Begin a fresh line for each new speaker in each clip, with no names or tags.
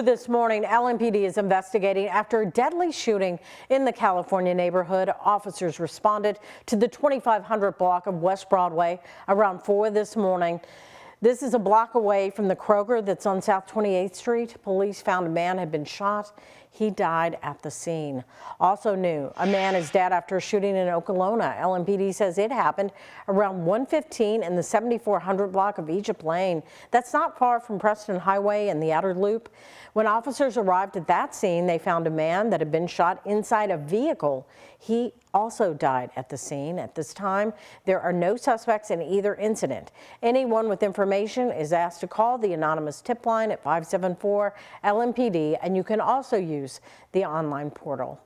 This morning, LMPD is investigating after a deadly shooting in the California neighborhood. Officers responded to the 2500 block of West Broadway around 4 this morning. This is a block away from the Kroger that's on South 28th Street. Police found a man had been shot. He died at the scene. Also new, a man is dead after a shooting in Okolona. LMPD says it happened around 1:15 in the 7400 block of Egypt Lane. That's not far from Preston Highway and the outer loop. When officers arrived at that scene, they found a man that had been shot inside a vehicle. He also died at the scene. At this time, there are no suspects in either incident. Anyone with information is asked to call the anonymous tip line at 574-LMPD, and you can also use the online portal.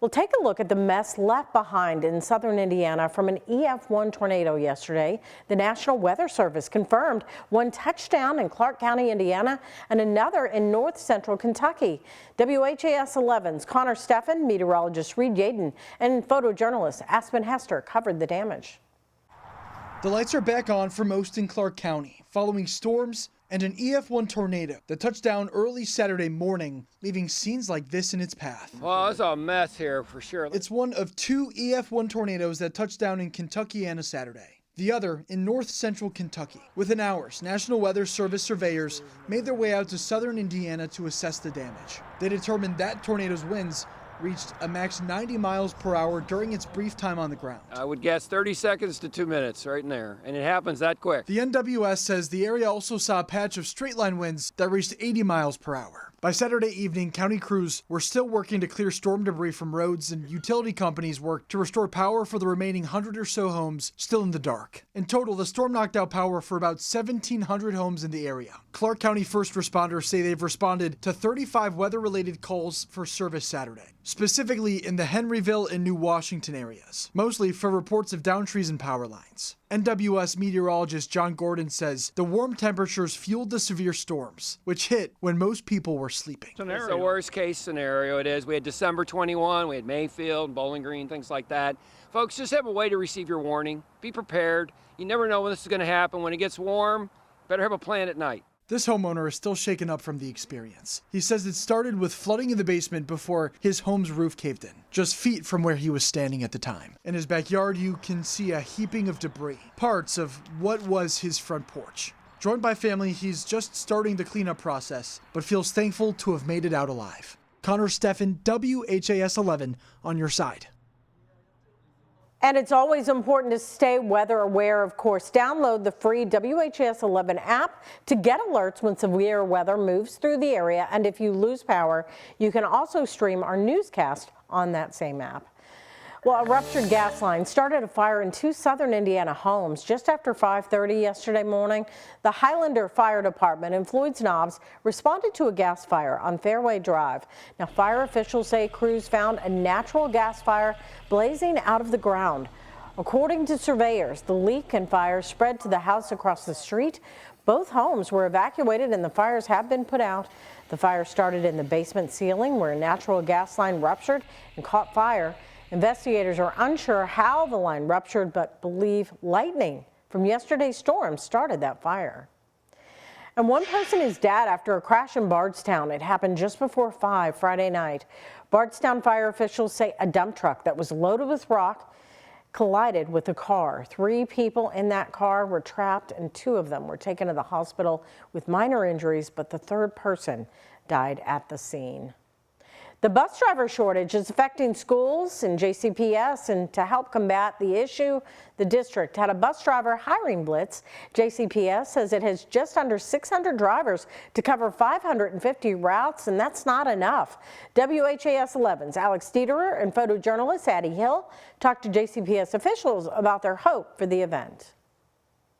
We'll take a look at the mess left behind in southern Indiana from an EF1 tornado yesterday. The National Weather Service confirmed one touchdown in Clark County, Indiana, and another in north central Kentucky. WHAS11's Connor Steffen, meteorologist Reed Yaden, and photojournalist Aspen Hester covered the damage.
The lights are back on for most in Clark County following storms and an EF1 tornado that touched down early Saturday morning, leaving scenes like this in its path.
Well, it's a mess here for sure.
It's one of two EF1 tornadoes that touched down in Kentucky on a Saturday. The other in north central Kentucky. Within hours, National Weather Service surveyors made their way out to southern Indiana to assess the damage. They determined that tornado's winds reached a max 90 miles per hour during its brief time on the ground.
I would guess 30 seconds to 2 minutes right in there, and it happens that quick.
The NWS says the area also saw a patch of straight line winds that reached 80 miles per hour. By Saturday evening, county crews were still working to clear storm debris from roads, and utility companies worked to restore power for the remaining 100 or so homes still in the dark. In total, the storm knocked out power for about 1,700 homes in the area. Clark County first responders say they've responded to 35 weather-related calls for service Saturday, specifically in the Henryville and New Washington areas, mostly for reports of downed trees and power lines. NWS meteorologist John Gordon says the warm temperatures fueled the severe storms, which hit when most people were sleeping.
It's the worst case scenario. It is. We had December 21, we had Mayfield, Bowling Green, things like that. Folks, just have a way to receive your warning. Be prepared. You never know when this is going to happen. When it gets warm, better have a plan at night.
This homeowner is still shaken up from the experience. He says it started with flooding in the basement before his home's roof caved in, just feet from where he was standing at the time. In his backyard, you can see a heaping of debris, parts of what was his front porch. Joined by family, he's just starting the cleanup process, but feels thankful to have made it out alive. Connor Steffen, WHAS11, on your side.
And it's always important to stay weather aware, of course. Download the free WHAS11 app to get alerts when severe weather moves through the area. And if you lose power, you can also stream our newscast on that same app. Well, a ruptured gas line started a fire in two southern Indiana homes just after 5:30 yesterday morning. The Highlander Fire Department in Floyd's Knobs responded to a gas fire on Fairway Drive. Now, fire officials say crews found a natural gas fire blazing out of the ground. According to surveyors, the leak and fire spread to the house across the street. Both homes were evacuated and the fires have been put out. The fire started in the basement ceiling where a natural gas line ruptured and caught fire. Investigators are unsure how the line ruptured, but believe lightning from yesterday's storm started that fire. And one person is dead after a crash in Bardstown. It happened just before 5 Friday night. Bardstown fire officials say a dump truck that was loaded with rock collided with a car. 3 people in that car were trapped and 2 of them were taken to the hospital with minor injuries, but the 3rd person died at the scene. The bus driver shortage is affecting schools and JCPS, and to help combat the issue, the district had a bus driver hiring blitz. JCPS says it has just under 600 drivers to cover 550 routes, and that's not enough. WHAS11's Alex Dieterer and photojournalist Addie Hill talked to JCPS officials about their hope for the event.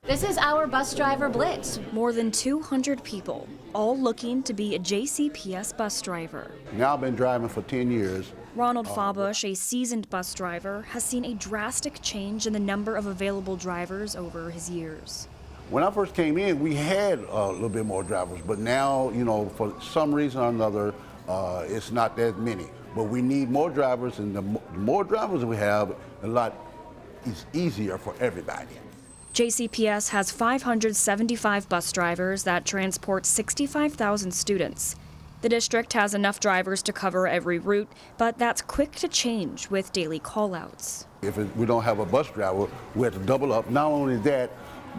This is our bus driver blitz.
More than 200 people, all looking to be a JCPS bus driver.
Now I've been driving for 10 years.
Ronald Fabush, a seasoned bus driver, has seen a drastic change in the number of available drivers over his years.
When I first came in, we had a little bit more drivers, but now, for some reason or another, it's not that many. But we need more drivers, and the more drivers we have, it's easier for everybody.
JCPS has 575 bus drivers that transport 65,000 students. The district has enough drivers to cover every route, but that's quick to change with daily callouts.
If we don't have a bus driver, we have to double up. Not only that,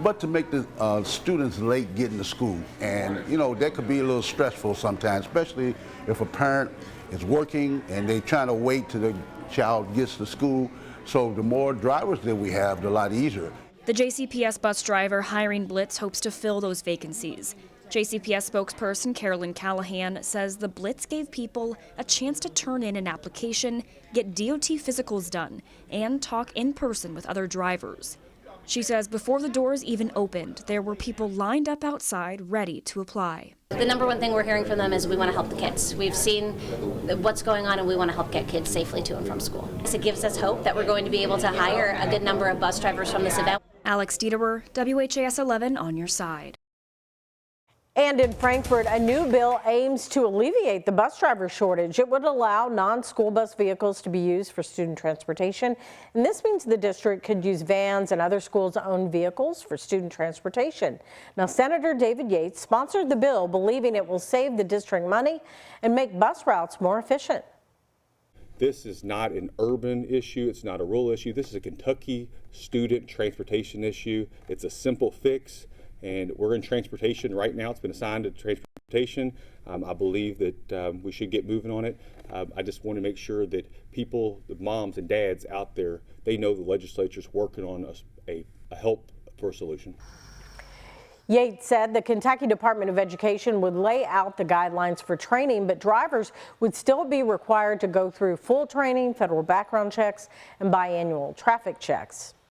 but to make the students late getting to school. And, you know, that could be a little stressful sometimes, especially if a parent is working and they're trying to wait till the child gets to school. So the more drivers that we have, the lot easier.
The JCPS bus driver hiring blitz hopes to fill those vacancies. JCPS spokesperson Carolyn Callahan says the blitz gave people a chance to turn in an application, get DOT physicals done, and talk in person with other drivers. She says before the doors even opened, there were people lined up outside ready to apply.
The number one thing we're hearing from them is we want to help the kids. We've seen what's going on and we want to help get kids safely to and from school. So it gives us hope that we're going to be able to hire a good number of bus drivers from this event.
Alex Dieterer, WHAS 11 on your side.
And in Frankfort, a new bill aims to alleviate the bus driver shortage. It would allow non-school bus vehicles to be used for student transportation. And this means the district could use vans and other schools-owned vehicles for student transportation. Now, Senator David Yates sponsored the bill, believing it will save the district money and make bus routes more efficient.
This is not an urban issue. It's not a rural issue. This is a Kentucky student transportation issue. It's a simple fix. And we're in transportation right now. It's been assigned to transportation. I believe that we should get moving on it. I just want to make sure that people, the moms and dads out there, they know the legislature's working on a help for a solution.
Yates said the Kentucky Department of Education would lay out the guidelines for training, but drivers would still be required to go through full training, federal background checks, and biannual traffic checks.